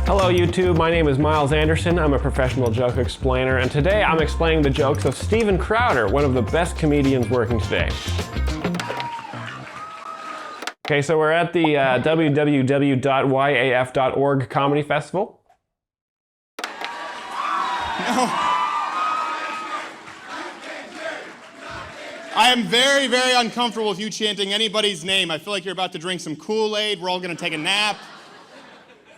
Hello YouTube, my name is Myles Anderson. I'm a professional joke explainer, and today I'm explaining the jokes of Steven Crowder, one of the best comedians working today. Okay, so we're at the www.yaf.org Comedy Festival. No. I am very, very uncomfortable with you chanting anybody's name. I feel like you're about to drink some Kool-Aid. We're all gonna take a nap.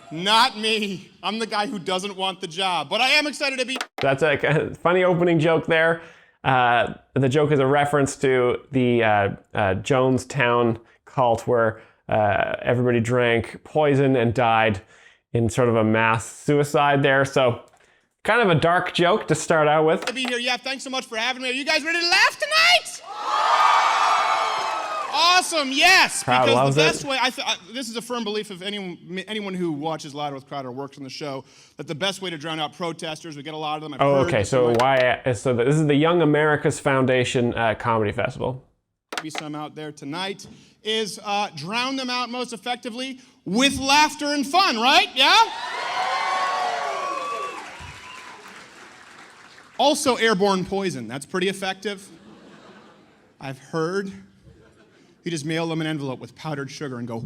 Not me. I'm the guy who doesn't want the job, but I am excited to be. That's a funny opening joke there. The joke is a reference to the Jonestown cult where everybody drank poison and died in sort of a mass suicide there. So kind of a dark joke to start out with. To be here. Yeah, thanks so much for having me. Are you guys ready to laugh tonight? Awesome, yes. Crowd loves the best it. way, this is a firm belief of anyone who watches Louder with Crowder or works on the show, that the best way to drown out protesters, we get a lot of them. I've heard Okay, so this is the Young America's Foundation Comedy Festival. Maybe some out there tonight, is drown them out most effectively with laughter and fun, right? Yeah? Also airborne poison, that's pretty effective. I've heard. You just mail them an envelope with powdered sugar and go.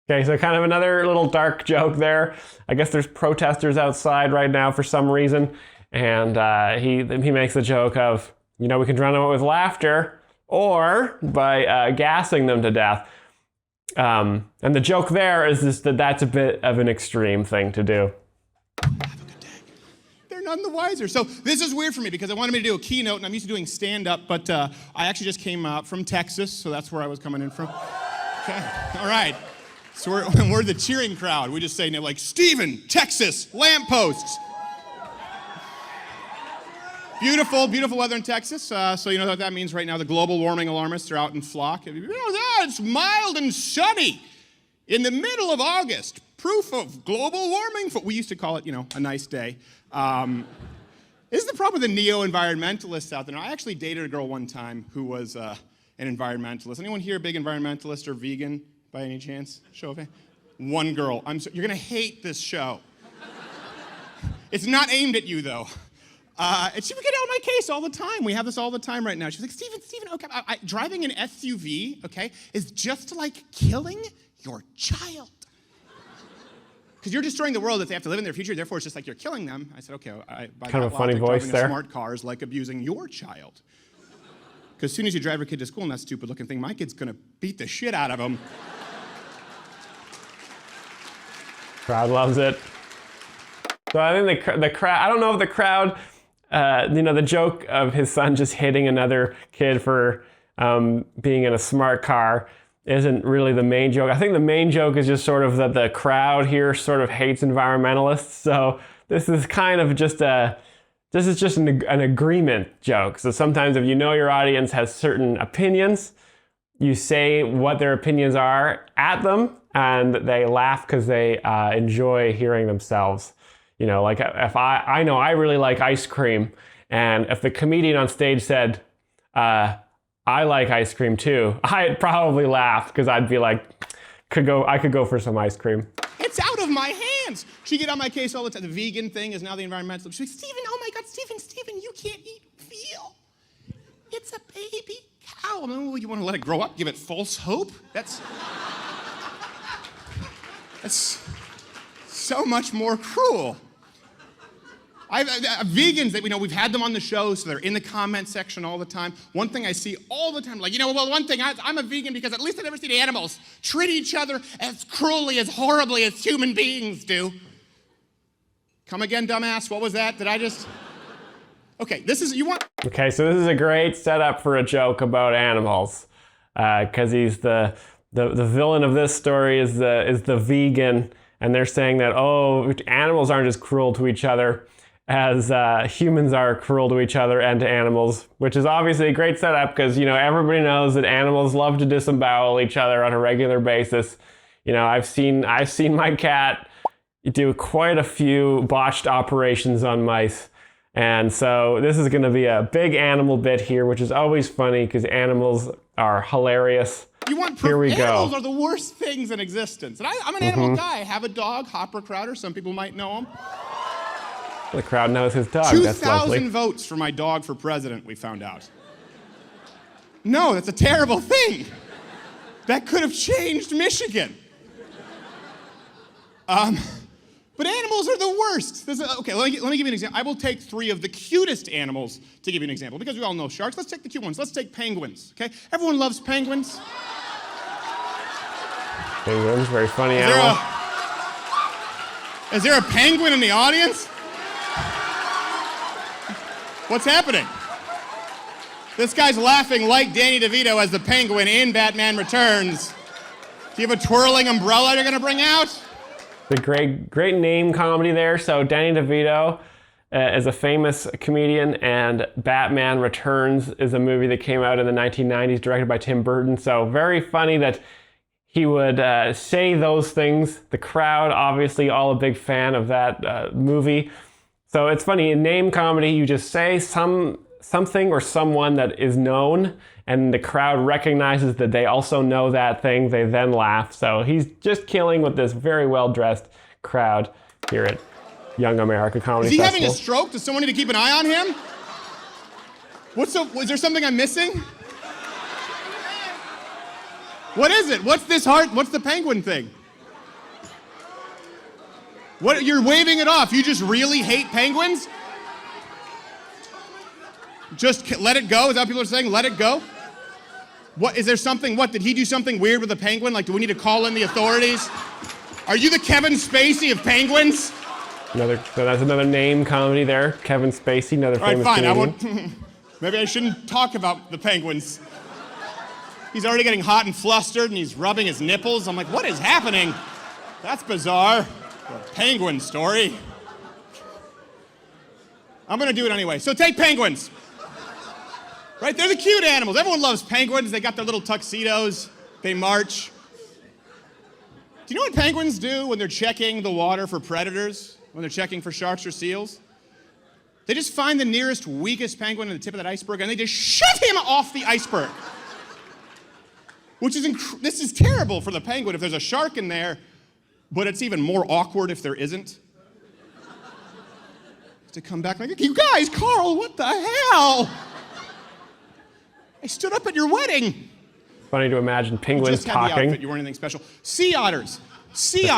Okay, so kind of another little dark joke there. I guess there's protesters outside right now for some reason, and he makes the joke of, you know, we can drown them out with laughter or by gassing them to death. And the joke there is just that that's a bit of an extreme thing to do. None the wiser. So this is weird for me because I wanted me to do a keynote and I'm used to doing stand-up, but I actually just came from Texas, so that's where I was coming in from. Okay, all right. So we're the cheering crowd. We just say, like, Steven, Texas, lampposts. Beautiful, beautiful weather in Texas. So you know what that means right now. The global warming alarmists are out in flock. You know that? It's mild and sunny in the middle of August. Proof of global warming. We used to call it, you know, a nice day. This is the problem with the neo-environmentalists out there. Now, I actually dated a girl one time who was an environmentalist. Anyone here a big environmentalist or vegan by any chance? Show of hands. One girl. You're gonna hate this show. It's not aimed at you though. And she would get on my case all the time. We have this all the time right now. She's like, Steven, okay, driving an SUV, okay, is just like killing your child. Because you're destroying the world if they have to live in their future, therefore it's just like you're killing them. I said, okay, by kind of a funny logic, voice driving there. a smart car is like abusing your child. Because as soon as you drive your kid to school in that stupid looking thing, my kid's gonna beat the shit out of him. Crowd loves it. So I think the crowd, I don't know if the crowd, you know, the joke of his son just hitting another kid for being in a smart car isn't really the main joke. I think the main joke is just sort of that the crowd here sort of hates environmentalists. So this is kind of just an agreement joke. So sometimes if you know your audience has certain opinions, you say what their opinions are at them, and they laugh because they enjoy hearing themselves. You know, like if I know I really like ice cream, and if the comedian on stage said, I like ice cream too, I'd probably laugh because I'd be like, I could go for some ice cream. It's out of my hands. She get on my case all the time. The vegan thing is now the environmental. She's like, Steven, oh my God, Steven, you can't eat veal. It's a baby cow. I mean, you want to let it grow up? Give it false hope? That's so much more cruel. Vegans, that we know, we've had them on the show, so they're in the comment section all the time. One thing I see all the time, like, you know, well, one thing, I'm a vegan because at least I've never seen animals treat each other as cruelly, as horribly as human beings do. Come again, dumbass, what was that? Did I just? Okay, Okay, so this is a great setup for a joke about animals, because he's the villain of this story is the vegan, and they're saying that, oh, animals aren't as cruel to each other as humans are cruel to each other and to animals, which is obviously a great setup because, you know, everybody knows that animals love to disembowel each other on a regular basis. You know, I've seen my cat do quite a few botched operations on mice. And so this is going to be a big animal bit here, which is always funny because animals are hilarious. You want Here proof? we go. Animals are the worst things in existence. And I'm an animal guy. I have a dog, Hopper Crowder. Some people might know him. The crowd knows his dog. That's lovely. 2,000 votes for my dog for president, we found out. No, that's a terrible thing. That could have changed Michigan. But animals are the worst. Okay, let me give you an example. I will take 3 of the cutest animals to give you an example, because we all know sharks. Let's take the cute ones. Let's take penguins, okay? Everyone loves penguins. Penguins, very funny animal. Is there a penguin in the audience? What's happening? This guy's laughing like Danny DeVito as the penguin in Batman Returns. Do you have a twirling umbrella you're gonna bring out? The great name comedy there. So Danny DeVito is a famous comedian, and Batman Returns is a movie that came out in the 1990s, directed by Tim Burton. So very funny that he would say those things. The crowd, obviously, all a big fan of that movie. So it's funny, in name comedy, you just say something or someone that is known, and the crowd recognizes that they also know that thing. They then laugh. So he's just killing with this very well-dressed crowd here at Young America Comedy Festival. Is he having a stroke? Does someone need to keep an eye on him? Is there something I'm missing? What is it? What's this heart? What's the penguin thing? What? You're waving it off. You just really hate penguins? Just let it go? Is that what people are saying? Let it go? What, is there something, did he do something weird with a penguin? Like, do we need to call in the authorities? Are you the Kevin Spacey of penguins? So that's another name comedy there. Kevin Spacey, another famous comedian. All right, fine. Maybe I shouldn't talk about the penguins. He's already getting hot and flustered, and he's rubbing his nipples. I'm like, what is happening? That's bizarre. A penguin story. I'm gonna do it anyway. So take penguins. Right, they're the cute animals. Everyone loves penguins. They got their little tuxedos. They march. Do you know what penguins do when they're checking the water for predators? When they're checking for sharks or seals? They just find the nearest, weakest penguin on the tip of that iceberg, and they just shove him off the iceberg. Which is this is terrible for the penguin if there's a shark in there, but it's even more awkward if there isn't. To come back like, you guys, Carl, what the hell? I stood up at your wedding. Funny to imagine penguins just had the talking. outfit, you weren't anything special. Sea otters.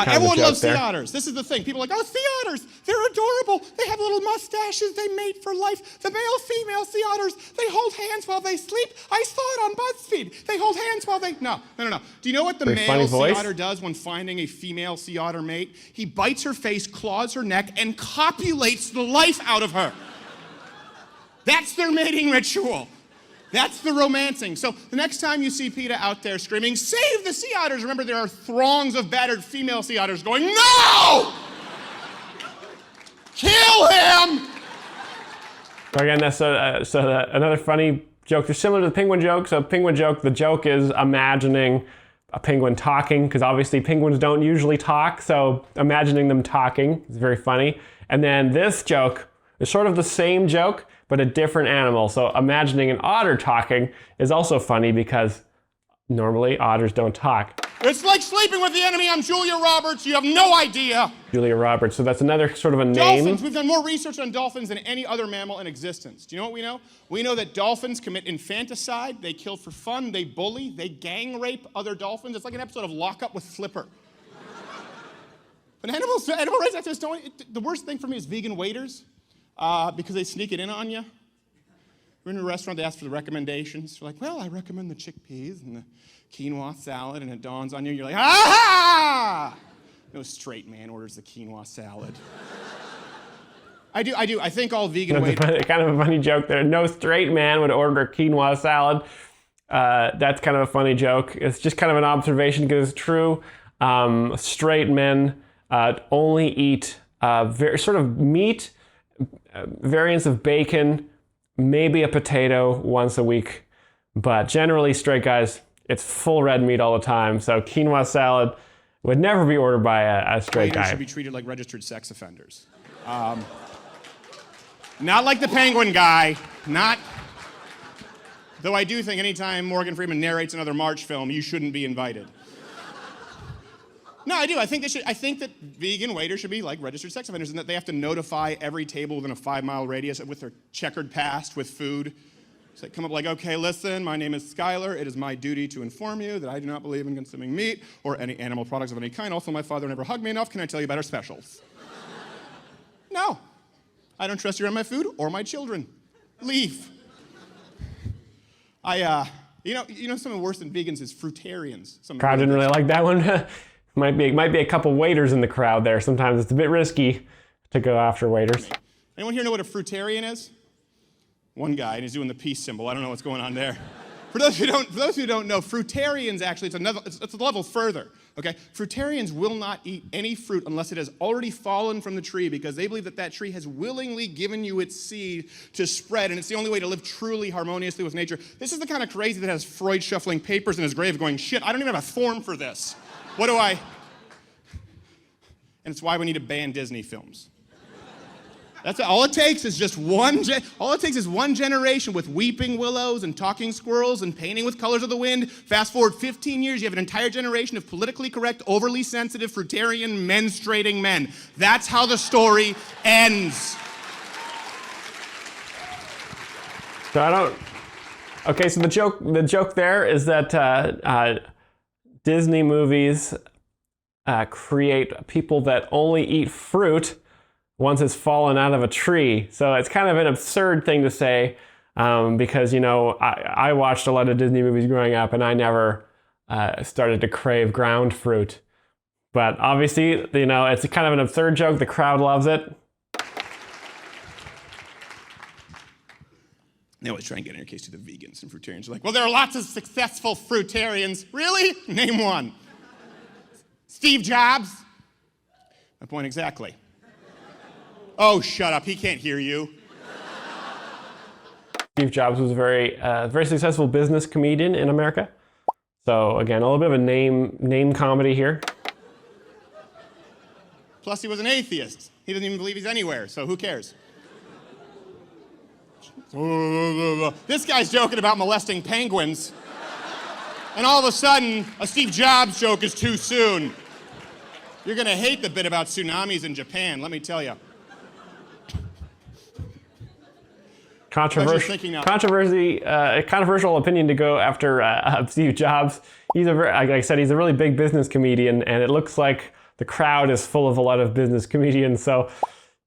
Everyone loves sea otters. This is the thing. People are like, oh, sea otters. They're adorable. They have little mustaches. They mate for life. The male-female sea otters, they hold hands while they sleep. I saw it on BuzzFeed. They hold hands while they... No. Do you know what the male sea otter does when finding a female sea otter mate? He bites her face, claws her neck, and copulates the life out of her. That's their mating ritual. That's the romancing. So the next time you see PETA out there screaming, save the sea otters, remember there are throngs of battered female sea otters going, no! Kill him! Again, that's another funny joke. They're similar to the penguin joke. So penguin joke, the joke is imagining a penguin talking, because obviously penguins don't usually talk, so imagining them talking is very funny. And then this joke is sort of the same joke, but a different animal. So imagining an otter talking is also funny because normally otters don't talk. It's like sleeping with the enemy. I'm Julia Roberts. You have no idea. Julia Roberts. So that's another sort of a name. Dolphins. We've done more research on dolphins than any other mammal in existence. Do you know what we know? We know that dolphins commit infanticide. They kill for fun. They bully. They gang rape other dolphins. It's like an episode of Lock Up with Flipper. But animal rights activists don't. The worst thing for me is vegan waiters. Because they sneak it in on you. We're in a restaurant, they ask for the recommendations. You're like, well, I recommend the chickpeas and the quinoa salad, and it dawns on you, you're like, ah! No straight man orders the quinoa salad. I do. I think all vegan waiters... Kind of a funny joke there. No straight man would order quinoa salad. That's kind of a funny joke. It's just kind of an observation because it's true. Straight men only eat sort of meat, variants of bacon, maybe a potato once a week, but generally straight guys, it's full red meat all the time. So quinoa salad would never be ordered by a straight guy. Should be treated like registered sex offenders. Not like the penguin guy. Not Though I do think anytime Morgan Freeman narrates another March film, you shouldn't be invited. No, I do. I think that vegan waiters should be like registered sex offenders, and that they have to notify every table within a 5-mile radius with their checkered past with food. So they come up like, okay, listen, my name is Skylar. It is my duty to inform you that I do not believe in consuming meat or any animal products of any kind. Also, my father never hugged me enough. Can I tell you about our specials? No. I don't trust you around my food or my children. Leave. You know something worse than vegans is fruitarians. Crowd didn't really like that one. might be a couple waiters in the crowd there. Sometimes it's a bit risky to go after waiters. Anyone here know what a fruitarian is? One guy, and he's doing the peace symbol. I don't know what's going on there. For those who don't know, fruitarians actually, it's a level further. Okay, fruitarians will not eat any fruit unless it has already fallen from the tree, because they believe that tree has willingly given you its seed to spread, and it's the only way to live truly harmoniously with nature. This is the kind of crazy that has Freud shuffling papers in his grave going, shit, I don't even have a form for this. What do I? And it's why we need to ban Disney films. That's all it takes is just one generation with weeping willows and talking squirrels and painting with colors of the wind. Fast forward 15 years, you have an entire generation of politically correct, overly sensitive, fruitarian, menstruating men. That's how the story ends. So the joke there is that Disney movies create people that only eat fruit once it's fallen out of a tree. So it's kind of an absurd thing to say, because, I watched a lot of Disney movies growing up, and I never started to crave ground fruit. But obviously, it's kind of an absurd joke. The crowd loves it. They always try and get in your case to the vegans and fruitarians. They're like, well, there are lots of successful fruitarians. Really? Name one. Steve Jobs. My point exactly. Oh, shut up. He can't hear you. Steve Jobs was a very successful business comedian in America. So again, a little bit of a name comedy here. Plus, he was an atheist. He doesn't even believe he's anywhere, so who cares? This guy's joking about molesting penguins. And all of a sudden, a Steve Jobs joke is too soon. You're going to hate the bit about tsunamis in Japan, let me tell you. Controversial opinion to go after Steve Jobs. Like I said, he's a really big business comedian, and it looks like the crowd is full of a lot of business comedians. So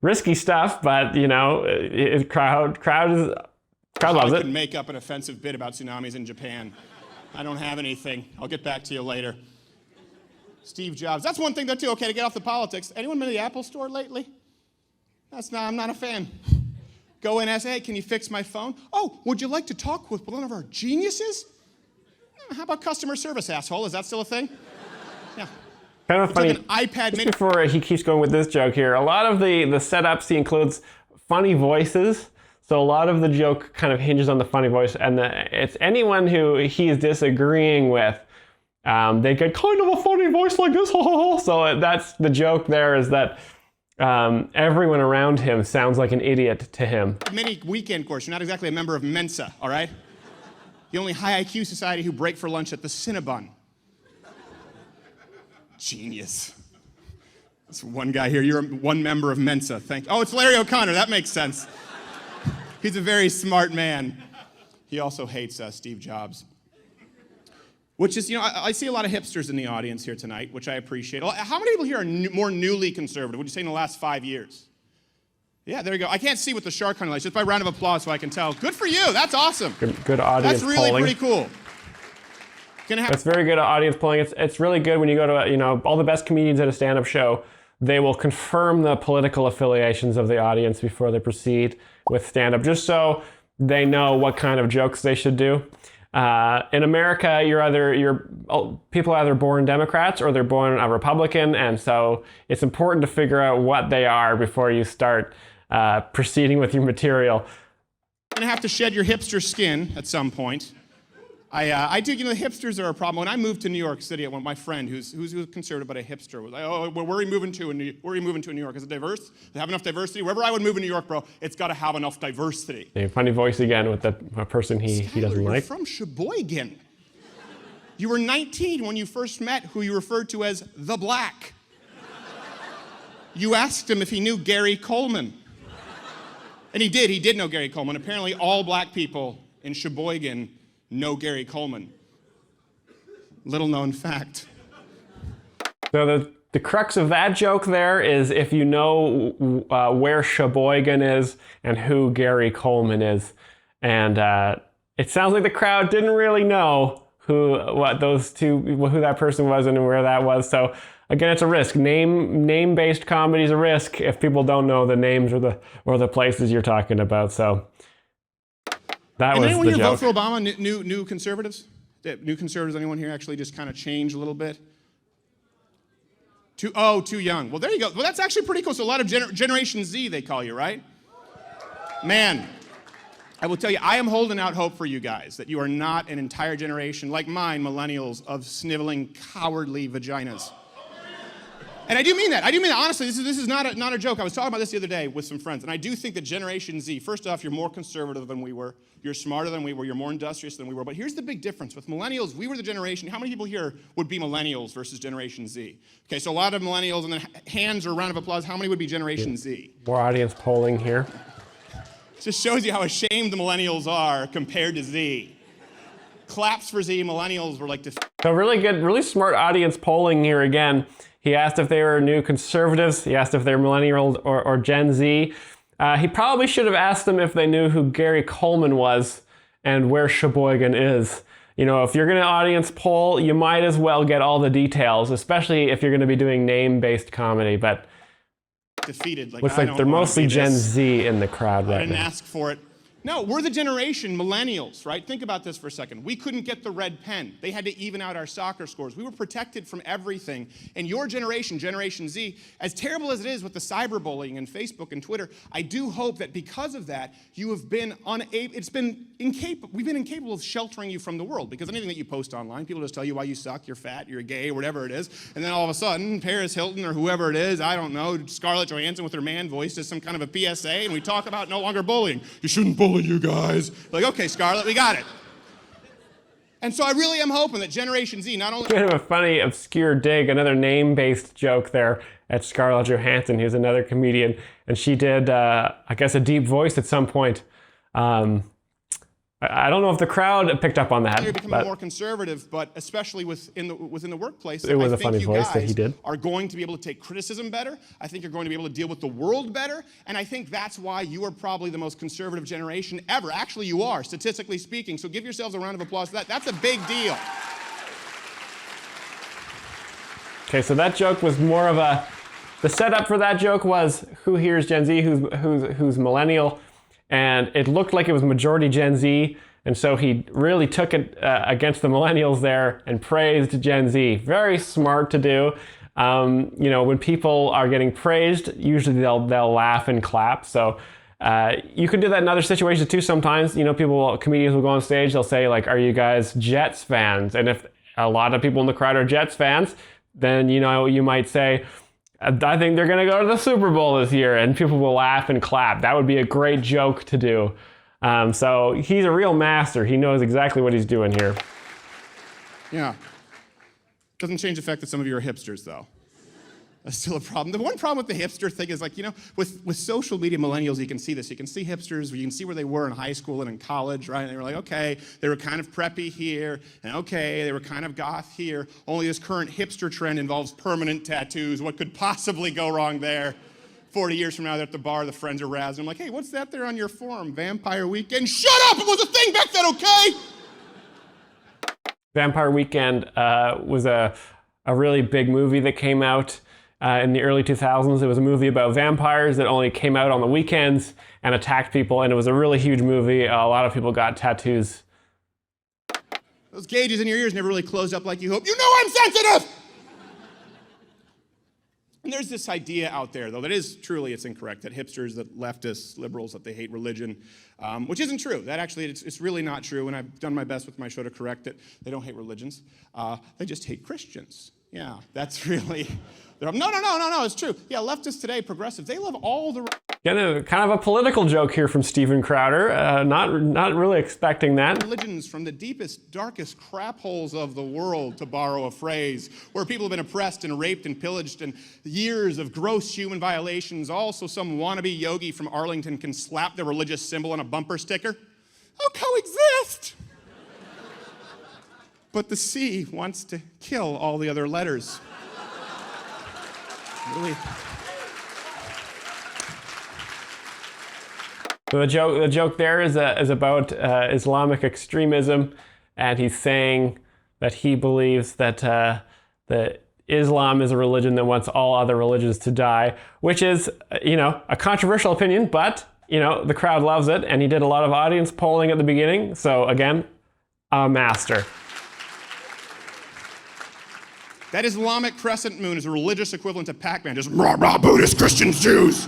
risky stuff, but crowd loves it. I can make up an offensive bit about tsunamis in Japan. I don't have anything. I'll get back to you later. Steve Jobs. That's one thing though too. Okay, to get off the politics. Anyone been to the Apple store lately? I'm not a fan. Go in and say, hey, can you fix my phone? Oh, would you like to talk with one of our geniuses? How about customer service, asshole? Is that still a thing? Yeah. Kind of funny. Like an iPad mini. Before he keeps going with this joke here, a lot of the setups, he includes funny voices. So a lot of the joke kind of hinges on the funny voice, and it's anyone who he's disagreeing with, they get kind of a funny voice like this. So that's the joke there, is that everyone around him sounds like an idiot to him. Mini weekend course. You're not exactly a member of Mensa, all right? The only high IQ society who break for lunch at the Cinnabon. Genius. That's one guy here. You're one member of Mensa. Oh, it's Larry O'Connor. That makes sense. He's a very smart man. He also hates Steve Jobs. Which is, I see a lot of hipsters in the audience here tonight, which I appreciate. How many people here are more newly conservative? Would you say in the last 5 years? Yeah, there you go. I can't see with the shark kind of lights, just by round of applause so I can tell. Good for you. That's awesome. Good audience That's really polling. Pretty cool. That's very good audience polling. It's really good when you go to, all the best comedians at a stand-up show. They will confirm the political affiliations of the audience before they proceed with stand-up, just so they know what kind of jokes they should do. In America, people are either born Democrats or they're born a Republican, and so it's important to figure out what they are before you start proceeding with your material. You're gonna have to shed your hipster skin at some point. I do, the hipsters are a problem. When I moved to New York City, my friend who's conservative but a hipster was like, oh, where are you moving to in New York? Is it diverse? Does it have enough diversity? Wherever I would move in New York, bro, it's got to have enough diversity. A funny voice again with a person he doesn't like. You're from Sheboygan. You were 19 when you first met who you referred to as the Black. You asked him if he knew Gary Coleman. And he did know Gary Coleman. Apparently all black people in Sheboygan know Gary Coleman. Little known fact. So the crux of that joke there is if you know where Sheboygan is and who Gary Coleman is. And it sounds like the crowd didn't really know who that person was and where that was. So again, it's a risk. Name-based comedy is a risk if people don't know the names or the places you're talking about. So that was anyone the here joke. vote for Obama? New conservatives? New conservatives? Anyone here actually just kind of change a little bit? Too young. Well, there you go. Well, that's actually pretty cool. So a lot of Generation Z, they call you, right? Man, I will tell you, I am holding out hope for you guys that you are not an entire generation like mine, millennials, of sniveling, cowardly vaginas. And I do mean that. Honestly, this is not a joke. I was talking about this the other day with some friends, and I do think that Generation Z, first off, you're more conservative than we were. You're smarter than we were. You're more industrious than we were. But here's the big difference. With millennials, we were the generation. How many people here would be millennials versus Generation Z? Okay, so a lot of millennials, and then hands or a round of applause. How many would be Generation Z? More audience polling here. It just shows you how ashamed the millennials are compared to Z. Claps for Z. Millennials were like... So really good, really smart audience polling here again. He asked if they were new conservatives. He asked if they're millennial or Gen Z. He probably should have asked them if they knew who Gary Coleman was and where Sheboygan is. If you're going to audience poll, you might as well get all the details, especially if you're going to be doing name-based comedy. But defeated. Looks like they're mostly Gen Z in the crowd right now. I didn't ask for it. No, we're the generation, millennials, right? Think about this for a second. We couldn't get the red pen. They had to even out our soccer scores. We were protected from everything. And your generation, Generation Z, as terrible as it is with the cyberbullying and Facebook and Twitter, I do hope that because of that, you have been we've been incapable of sheltering you from the world. Because anything that you post online, people just tell you why you suck, you're fat, you're gay, or whatever it is. And then all of a sudden, Paris Hilton or whoever it is, I don't know, Scarlett Johansson with her man voice does some kind of a PSA, and we talk about no longer bullying. You shouldn't bully you guys. Like, okay, Scarlett, we got it. And so I really am hoping that Generation Z not only... Kind of a funny, obscure dig, another name-based joke there at Scarlett Johansson, who's another comedian. And she did, I guess, a deep voice at some point. I don't know if the crowd picked up on that. You're becoming more conservative, but especially within the workplace. It was a funny voice that he did. Are going to be able to take criticism better. I think you're going to be able to deal with the world better. And I think that's why you are probably the most conservative generation ever. Actually, you are, statistically speaking. So give yourselves a round of applause for that. That's a big deal. Okay, so that joke was more of a... The setup for that joke was who here is Gen Z, who's millennial. And it looked like it was majority Gen Z, and so he really took it against the millennials there and praised Gen Z. Very smart to do. When people are getting praised, usually they'll laugh and clap. So you could do that in other situations too sometimes. Comedians will go on stage, they'll say like, are you guys Jets fans? And if a lot of people in the crowd are Jets fans, then you might say, I think they're going to go to the Super Bowl this year, and people will laugh and clap. That would be a great joke to do. So he's a real master. He knows exactly what he's doing here. Yeah. Doesn't change the fact that some of you are hipsters, though. That's still a problem. The one problem with the hipster thing is with social media millennials, you can see this. You can see hipsters, you can see where they were in high school and in college, right? And they were like, okay, they were kind of preppy here, and okay, they were kind of goth here. Only this current hipster trend involves permanent tattoos. What could possibly go wrong there? 40 years from now, they're at the bar, the friends are razzing. I'm like, hey, what's that there on your form? Vampire Weekend? Shut up! It was a thing back then, okay? Vampire Weekend was a really big movie that came out in the early 2000s. It was a movie about vampires that only came out on the weekends and attacked people, and it was a really huge movie. A lot of people got tattoos. Those gauges in your ears never really closed up like you hope. You know I'm sensitive! And there's this idea out there, though, that is truly, it's incorrect, that hipsters, that leftists, liberals, that they hate religion, which isn't true. That actually, it's really not true, and I've done my best with my show to correct it. They don't hate religions. They just hate Christians. Yeah, that's really, no, it's true. Yeah, leftists today, progressives, they love all the... Again, kind of a political joke here from Steven Crowder. Not really expecting that. Religions from the deepest, darkest crap holes of the world, to borrow a phrase, where people have been oppressed and raped and pillaged, and years of gross human violations. Also, some wannabe yogi from Arlington can slap the religious symbol on a bumper sticker. Oh, coexist! But the C wants to kill all the other letters. Really. So the joke there is about Islamic extremism, and he's saying that he believes that Islam is a religion that wants all other religions to die, which is, a controversial opinion, but, the crowd loves it, and he did a lot of audience polling at the beginning, so again, a master. That Islamic crescent moon is a religious equivalent to Pac-Man, just rah, rah, Buddhists, Christians, Jews.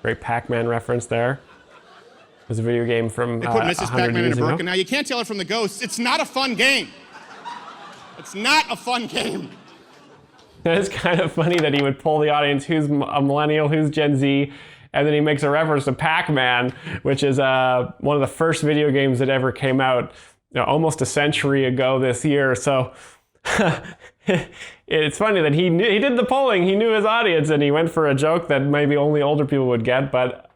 Great Pac-Man reference there. It was a video game from They put Mrs. Pac-Man in a Burka. Now, you can't tell it from the ghosts. It's not a fun game. It's not a fun game. It's kind of funny that he would poll the audience, who's a millennial, who's Gen Z, and then he makes a reference to Pac-Man, which is one of the first video games that ever came out almost a century ago this year. So it's funny that he did the polling, he knew his audience, and he went for a joke that maybe only older people would get, but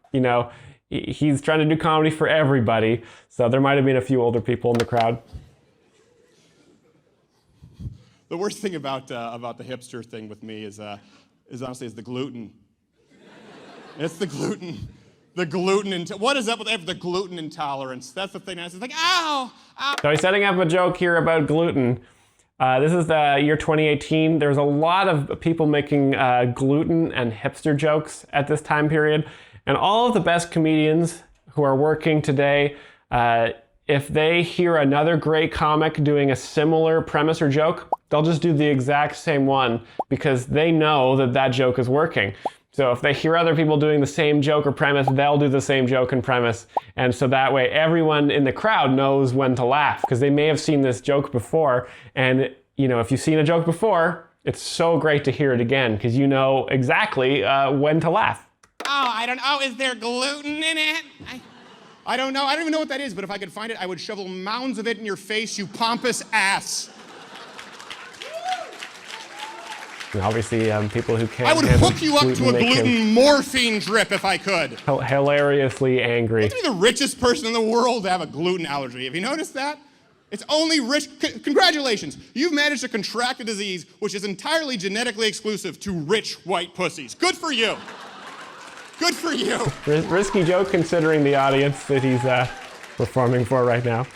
he's trying to do comedy for everybody, so there might have been a few older people in the crowd. The worst thing about the hipster thing with me is honestly the gluten. It's the gluten. The gluten, what is up with the gluten intolerance? That's the thing. It's like, ow, ow. So he's setting up a joke here about gluten. This is the year 2018. There's a lot of people making gluten and hipster jokes at this time period. And all of the best comedians who are working today, if they hear another great comic doing a similar premise or joke, they'll just do the exact same one because they know that that joke is working. So if they hear other people doing the same joke or premise, they'll do the same joke and premise. And so that way everyone in the crowd knows when to laugh because they may have seen this joke before. And if you've seen a joke before, it's so great to hear it again because you know exactly when to laugh. Oh, I don't know. Is there gluten in it? I don't know. I don't even know what that is, but if I could find it, I would shovel mounds of it in your face, you pompous ass. And obviously, people who can't I would handle hook you up to a gluten morphine drip if I could. Hilariously angry. You have to be the richest person in the world to have a gluten allergy. Have you noticed that? It's only rich. Congratulations. You've managed to contract a disease which is entirely genetically exclusive to rich white pussies. Good for you. Good for you. Risky joke considering the audience that he's performing for right now.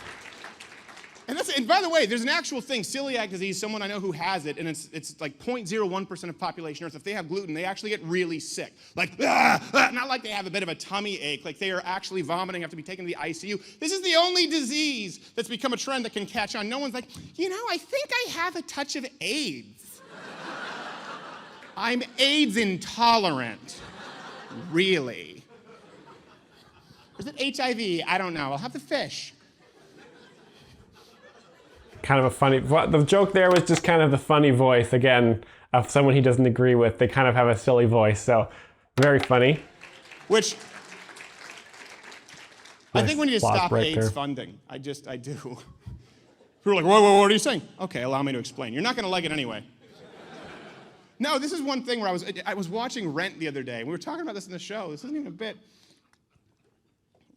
And by the way, there's an actual thing, celiac disease, someone I know who has it, and it's like 0.01% of population Earth. If they have gluten, they actually get really sick. Like, not like they have a bit of a tummy ache, like they are actually vomiting, have to be taken to the ICU. This is the only disease that's become a trend that can catch on. No one's like, I think I have a touch of AIDS. I'm AIDS intolerant. Really? Or is it HIV? I don't know. I'll have the fish. Kind of a funny, the joke there was just kind of the funny voice, again, of someone he doesn't agree with. They kind of have a silly voice, so very funny. Which, I think we need to stop breaker. AIDS funding. I do. People are like, whoa, what are you saying? Okay, allow me to explain. You're not going to like it anyway. No, this is one thing where I was watching Rent the other day. We were talking about this in the show. This isn't even a bit.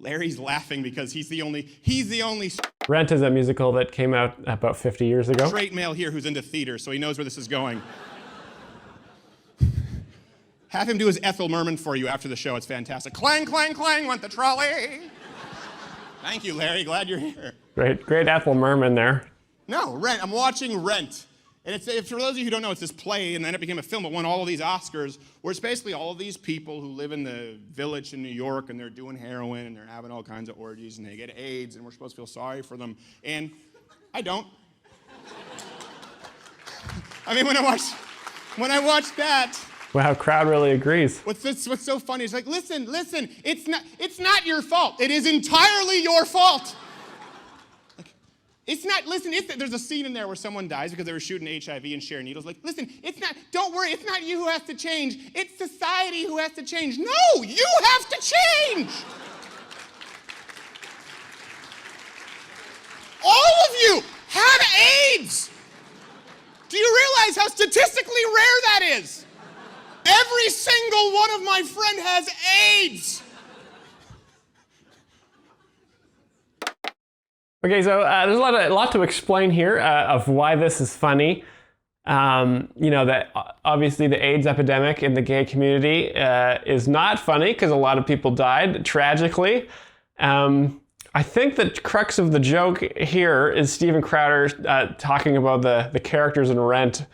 Larry's laughing because he's the only Rent is a musical that came out about 50 years ago. straight male here who's into theater, so he knows where this is going. Have him do his Ethel Merman for you after the show. It's fantastic. Clang, clang, clang, went the trolley. Thank you, Larry. Glad you're here. Great Ethel Merman there. No, Rent. I'm watching Rent. And for those of you who don't know, it's this play, and then it became a film that won all of these Oscars, where it's basically all of these people who live in the village in New York, and they're doing heroin, and they're having all kinds of orgies, and they get AIDS, and we're supposed to feel sorry for them. And I don't. I mean, when I watched that. Wow, crowd really agrees. What's so funny is like, listen, it's not your fault. It is entirely your fault. Like, it's not, listen, there's a scene in there where someone dies because they were shooting HIV and sharing needles. Like, listen, don't worry, it's not you who has to change. It's society who has to change. No, you have to change. All of you have AIDS. Do you realize how statistically rare that is? Every single one of my friends has AIDS. Okay, so there's a lot to explain here of why this is funny. That obviously the AIDS epidemic in the gay community is not funny because a lot of people died tragically. I think the crux of the joke here is Steven Crowder talking about the characters in Rent.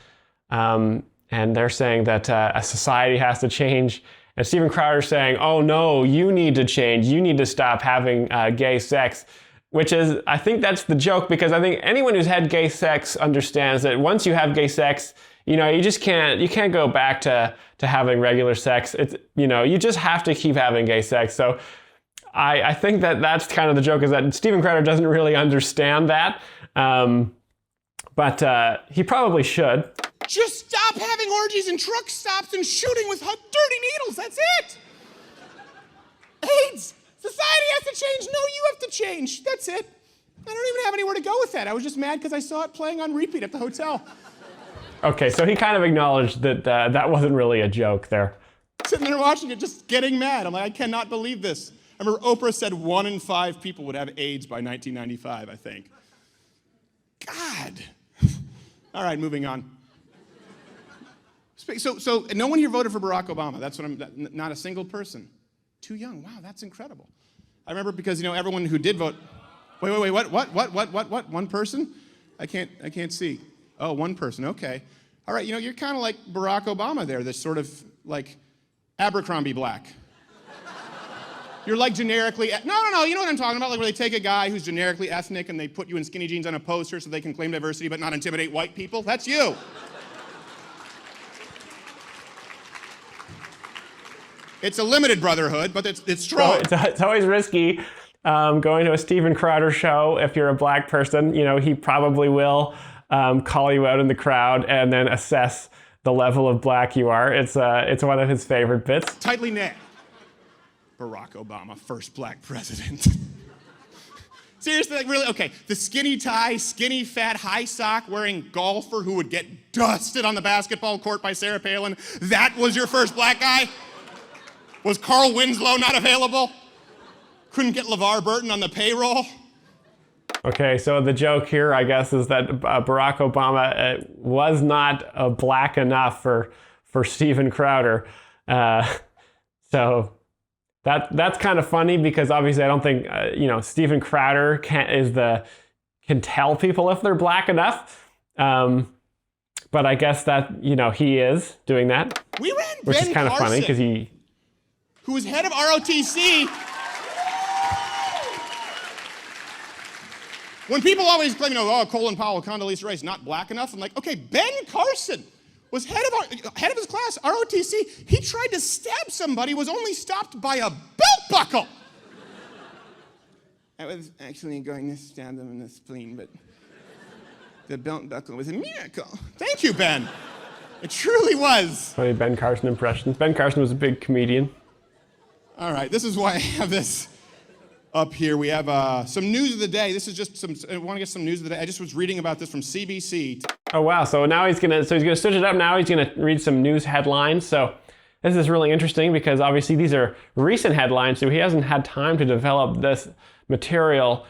And they're saying that a society has to change. And Steven Crowder's saying, oh no, you need to change. You need to stop having gay sex. Which is, I think that's the joke, because I think anyone who's had gay sex understands that once you have gay sex, you can't go back to having regular sex. You just have to keep having gay sex. So I think that's kind of the joke, is that Steven Crowder doesn't really understand that. But he probably should. Just stop having orgies and truck stops and shooting with dirty needles. That's it. AIDS. Society has to change. No, you have to change. That's it. I don't even have anywhere to go with that. I was just mad because I saw it playing on repeat at the hotel. Okay, so he kind of acknowledged that that wasn't really a joke there. Sitting there watching it, just getting mad. I'm like, I cannot believe this. I remember Oprah said 1 in 5 people would have AIDS by 1995, I think. God. All right, moving on. So no one here voted for Barack Obama. That's what not a single person. Too young. Wow, that's incredible. I remember because everyone who did vote. Wait. What? One person? I can't see. Oh, one person. Okay. All right. You're kind of like Barack Obama there. This sort of like Abercrombie black. You're like generically. No. You know what I'm talking about? Like where they take a guy who's generically ethnic and they put you in skinny jeans on a poster so they can claim diversity but not intimidate white people. That's you. It's a limited brotherhood, but it's strong. So it's always risky going to a Steven Crowder show if you're a black person. He probably will call you out in the crowd and then assess the level of black you are. It's one of his favorite bits. Tightly knit. Barack Obama, first black president. Seriously, like really? Okay, the skinny tie, skinny fat, high sock wearing golfer who would get dusted on the basketball court by Sarah Palin. That was your first black guy? Was Carl Winslow not available? Couldn't get LeVar Burton on the payroll? Okay, so the joke here, I guess, is that Barack Obama was not black enough for Steven Crowder. So that's kind of funny because obviously I don't think Steven Crowder can tell people if they're black enough. But I guess that he is doing that. We ran which Ben is kind of funny because who was head of ROTC. When people always claim, Colin Powell, Condoleezza Rice, not black enough, I'm like, okay, Ben Carson was head of his class, ROTC. He tried to stab somebody, was only stopped by a belt buckle. I was actually going to stab them in the spleen, but the belt buckle was a miracle. Thank you, Ben. It truly was. Funny Ben Carson impressions. Ben Carson was a big comedian. All right, this is why I have this up here. We have some news of the day. This is just I want to get some news of the day. I just was reading about this from CBC. Oh wow! So now he's gonna switch it up. Now he's gonna read some news headlines. So this is really interesting because obviously these are recent headlines, so he hasn't had time to develop this material.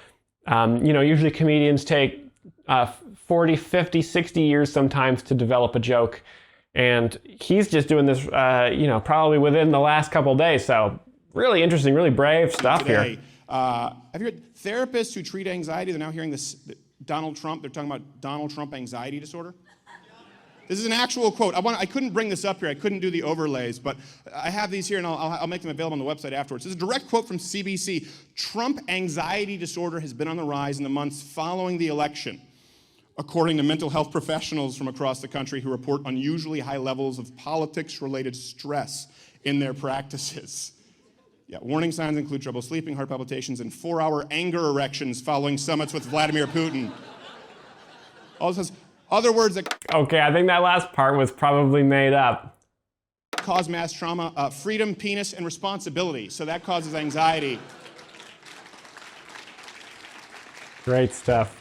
Usually comedians take 40, 50, 60 years sometimes to develop a joke, and he's just doing this, probably within the last couple of days. So really interesting, really brave stuff here. Have you heard therapists who treat anxiety? They're now hearing this. Donald Trump. They're talking about Donald Trump anxiety disorder. This is an actual quote. I couldn't bring this up here. I couldn't do the overlays, but I have these here, and I'll make them available on the website afterwards. This is a direct quote from CBC. Trump anxiety disorder has been on the rise in the months following the election. according to mental health professionals from across the country who report unusually high levels of politics-related stress in their practices. Yeah, warning signs include trouble sleeping, heart palpitations, and 4-hour anger erections following summits with Vladimir Putin. Also says other words that Okay, I think that last part was probably made up. cause mass trauma, freedom, penis, and responsibility. So that causes anxiety. Great stuff.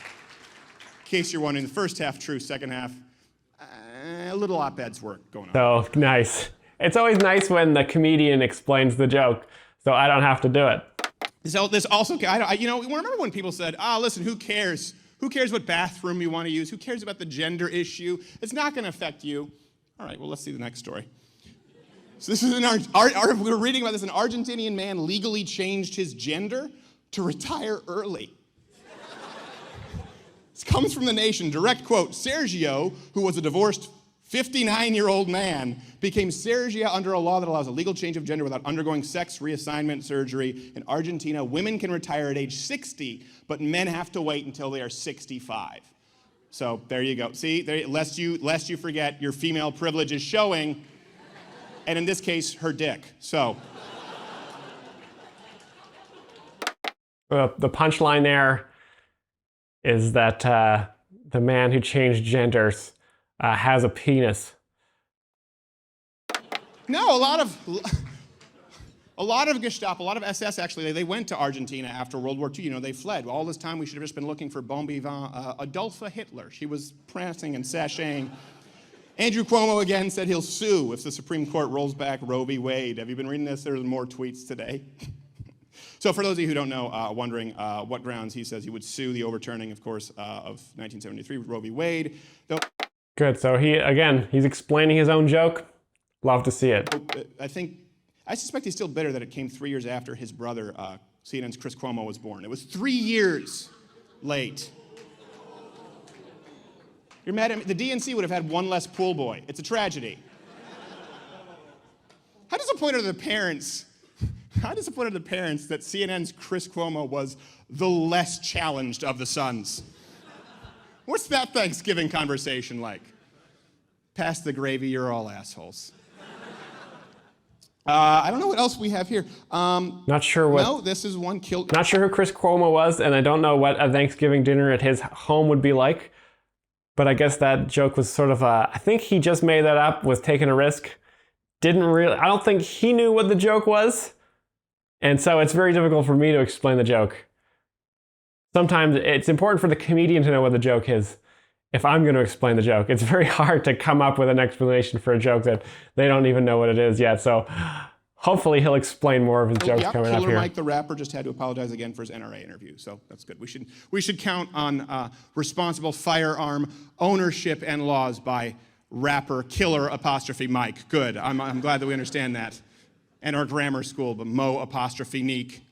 In case you're wondering, the first half true, second half, a little op-eds work going on. So nice. It's always nice when the comedian explains the joke, so I don't have to do it. So this also, remember when people said, listen, who cares? Who cares what bathroom you want to use? Who cares about the gender issue? It's not going to affect you. All right, well, let's see the next story. So this is we were reading about this. An Argentinian man legally changed his gender to retire early. This comes from The Nation, direct quote, Sergio, who was a divorced 59-year-old man, became Sergia under a law that allows a legal change of gender without undergoing sex reassignment surgery. In Argentina, women can retire at age 60, but men have to wait until they are 65. So there you go. See, lest you forget, your female privilege is showing, and in this case, her dick. So. The punchline there is that the man who changed genders has a penis. No, a lot of Gestapo, a lot of SS actually, they went to Argentina after World War II. They fled. All this time we should have just been looking for bon vivant Adolfa Hitler. She was prancing and sashaying. Andrew Cuomo again said he'll sue if the Supreme Court rolls back Roe v. Wade. Have you been reading this? There's more tweets today. So for those of you who don't know, wondering what grounds he says he would sue the overturning, of course, of 1973 Roe v. Wade. Good, so he's explaining his own joke. Love to see it. I suspect he's still bitter that it came 3 years after his brother, CNN's Chris Cuomo, was born. It was 3 years late. You're mad at me? The DNC would have had one less pool boy. It's a tragedy. How disappointed are the parents? How disappointed are the parents that CNN's Chris Cuomo was the less challenged of the sons? What's that Thanksgiving conversation like? Pass the gravy, you're all assholes. I don't know what else we have here. Not sure what. No, this is one killed. Not sure who Chris Cuomo was, and I don't know what a Thanksgiving dinner at his home would be like. But I guess that joke was sort of I think he just made that up, was taking a risk. I don't think he knew what the joke was. And so it's very difficult for me to explain the joke. Sometimes it's important for the comedian to know what the joke is. If I'm going to explain the joke, it's very hard to come up with an explanation for a joke that they don't even know what it is yet. So hopefully he'll explain more of his jokes coming up Killer here. Mike the rapper just had to apologize again for his NRA interview, so that's good. We should count on responsible firearm ownership and laws by rapper Killer apostrophe Mike. Good. I'm glad that we understand that. And our grammar school, but Mo apostrophe Neek.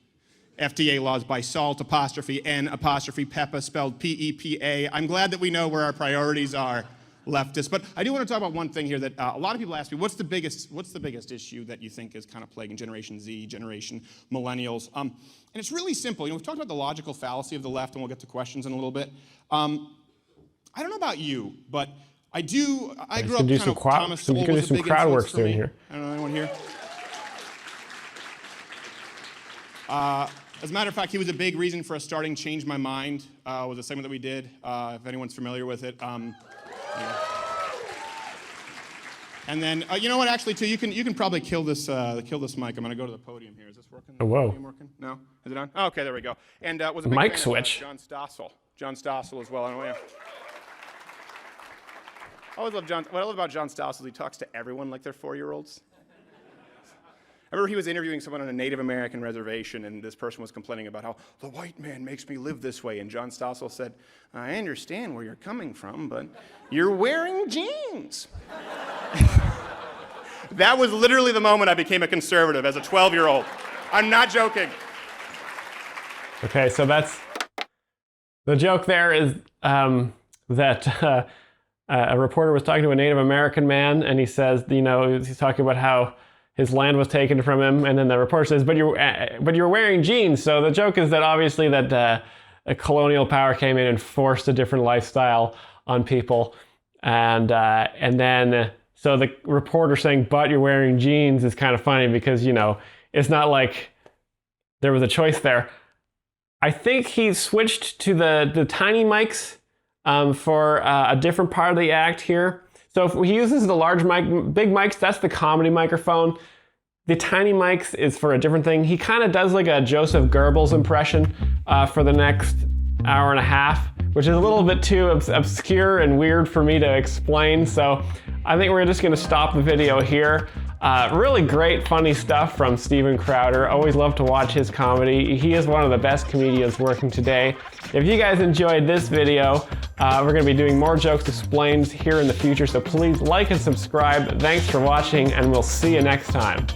FDA laws by Salt apostrophe N apostrophe Peppa spelled P-E-P-A. I'm glad that we know where our priorities are, leftists. But I do want to talk about one thing here that a lot of people ask me, what's the biggest issue that you think is kind of plaguing Generation Z, Generation Millennials? And it's really simple. We've talked about the logical fallacy of the left, and we'll get to questions in a little bit. I don't know about you, but I grew up kind of Thomas Sowell was a big influence for me. You can do some crowd work soon here. I don't know, anyone here? As a matter of fact, he was a big reason for us starting Change My Mind, was a segment that we did, if anyone's familiar with it. Yeah. And then, you know what, actually, too, you can probably kill this mic. I'm going to go to the podium here. Is this working? Oh, whoa. Podium working? No? Is it on? Oh, okay, there we go. And was a big mic fan switch. Of, John Stossel as well. I don't know. I always love John. What I love about John Stossel is he talks to everyone like they're 4-year-olds. I remember he was interviewing someone on a Native American reservation, and this person was complaining about how the white man makes me live this way. And John Stossel said, I understand where you're coming from, but you're wearing jeans. That was literally the moment I became a conservative as a 12-year-old. I'm not joking. Okay, so that's the joke there is that a reporter was talking to a Native American man, and he says, he's talking about how his land was taken from him, and then the reporter says, but you're wearing jeans. So the joke is that obviously that a colonial power came in and forced a different lifestyle on people. And then, so the reporter saying, "But you're wearing jeans," is kind of funny because, you know, it's not like there was a choice there. I think he switched to the tiny mics for a different part of the act here. So if he uses the large mic, big mics, that's the comedy microphone. The tiny mics is for a different thing. He kind of does like a Joseph Goebbels impression for the next hour and a half, which is a little bit too obscure and weird for me to explain. So I think we're just gonna stop the video here. Really great, funny stuff from Steven Crowder. Always love to watch his comedy. He is one of the best comedians working today. If you guys enjoyed this video, we're gonna be doing more Jokes Explained here in the future, so please like and subscribe. Thanks for watching, and we'll see you next time.